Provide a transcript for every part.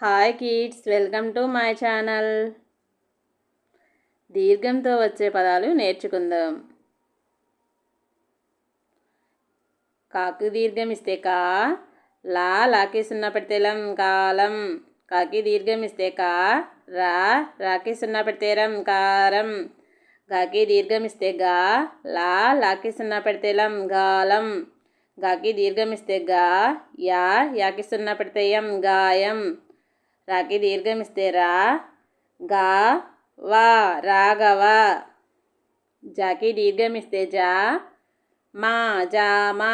Hi kids, welcome to my channel. దీర్ఘంతో వచ్చే పదాలు నేర్చుకుందాం. కాకి దీర్ఘం ఇస్తే కా, లాకి సున్నా పెడితే లం, కాలం. కాకి దీర్ఘం ఇస్తే కా, రాకి సున్నా పెడితే రం, కారం. గాకి దీర్ఘం ఇస్తే గా, లాకి సున్నా పెడితే లం, గాలం. గాకి దీర్ఘం ఇస్తే గా, యాకి సున్నా పెడితే యం, గాయం. రాకి దీర్ఘం ఇస్తే రా, గా వా, రాఘవ. జాకి దీర్ఘం ఇస్తే జా, జామా.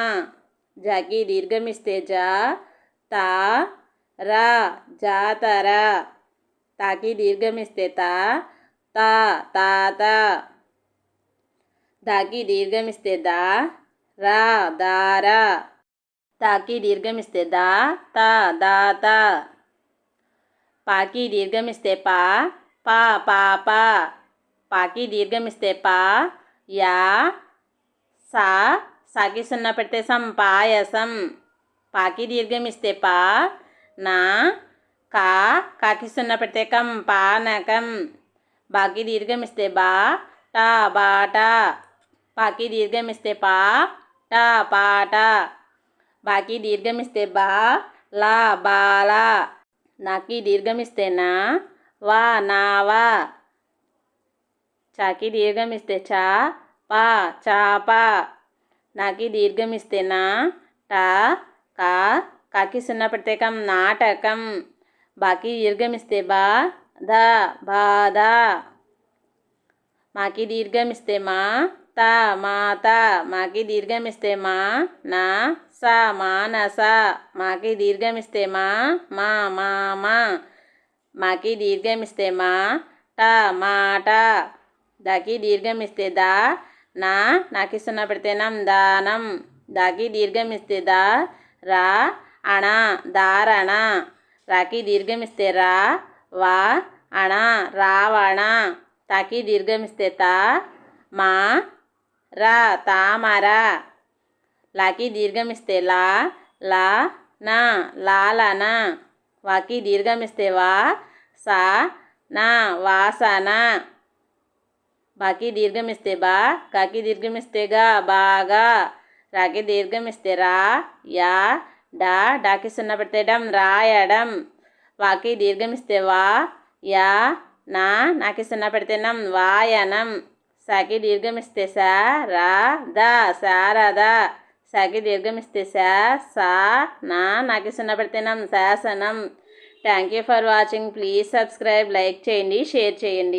జాకి దీర్ఘం ఇస్తే జా, రా, జాతర. తాకి దీర్ఘం ఇస్తే తా, తాత. దాకి దీర్ఘం ఇస్తే దా, దార. తాకి దీర్ఘం ఇస్తే దా, దాత. పాకి దీర్ఘం ఇస్తే పా, పాప. పాకి దీర్ఘం ఇస్తే పా, సాకి సున్నా పెడితే సం, పాయసం. పాకి దీర్ఘం ఇస్తే పా, కాకి సున్నా పెడితే కం, పానకం. బాకి దీర్ఘం ఇస్తే బా, బాట. పాకి దీర్ఘం ఇస్తే పా, పాట. బాకి దీర్ఘం ఇస్తే బా, బాల. నాకి దీర్ఘం ఇస్తే నా, నావా. చాకి దీర్ఘం ఇస్తే చా, చాప. నాకి దీర్ఘం ఇస్తే నా, కాకి సున్నా పెడితే కం, నాటకం. బాకి దీర్ఘం ఇస్తే బా, బాధ. మాకి దీర్ఘం ఇస్తే మా, మాత. మాకి దీర్ఘం ఇస్తే మా, మానస. మాకి దీర్ఘం ఇస్తే మా, మామ. మాకి దీర్ఘం ఇస్తే మా, మాట. దాకి దీర్ఘం ఇస్తే దా, నాకి సున్నా పెడితే నం, దానం. దాకి దీర్ఘం ఇస్తే దా, అణ, దారణ. రాకి దీర్ఘం ఇస్తే రా, అణ, రావణ. తాకి దీర్ఘం ఇస్తే తా, తామర. లాకి దీర్ఘం ఇస్తే లా, లాలన. వాకి దీర్ఘం ఇస్తే వా, వాసన. బాకి దీర్ఘం ఇస్తే బా, కాకి దీర్ఘం ఇస్తే గా, బాగా. రాకి దీర్ఘం ఇస్తే రా, డాకి సున్నా పెడితే డం, రాయడం. వాకి దీర్ఘం ఇస్తే వా, నాకి సున్నా పెడితే నం, వాయనం. సాకి దీర్ఘం ఇస్తే సా, శారద. సాకి దీర్ఘం ఇస్తే సా, నాకి సున్నా పెడితే నం, శాసనం. Thank you for watching. Please subscribe, like చేయండి, షేర్ చేయండి.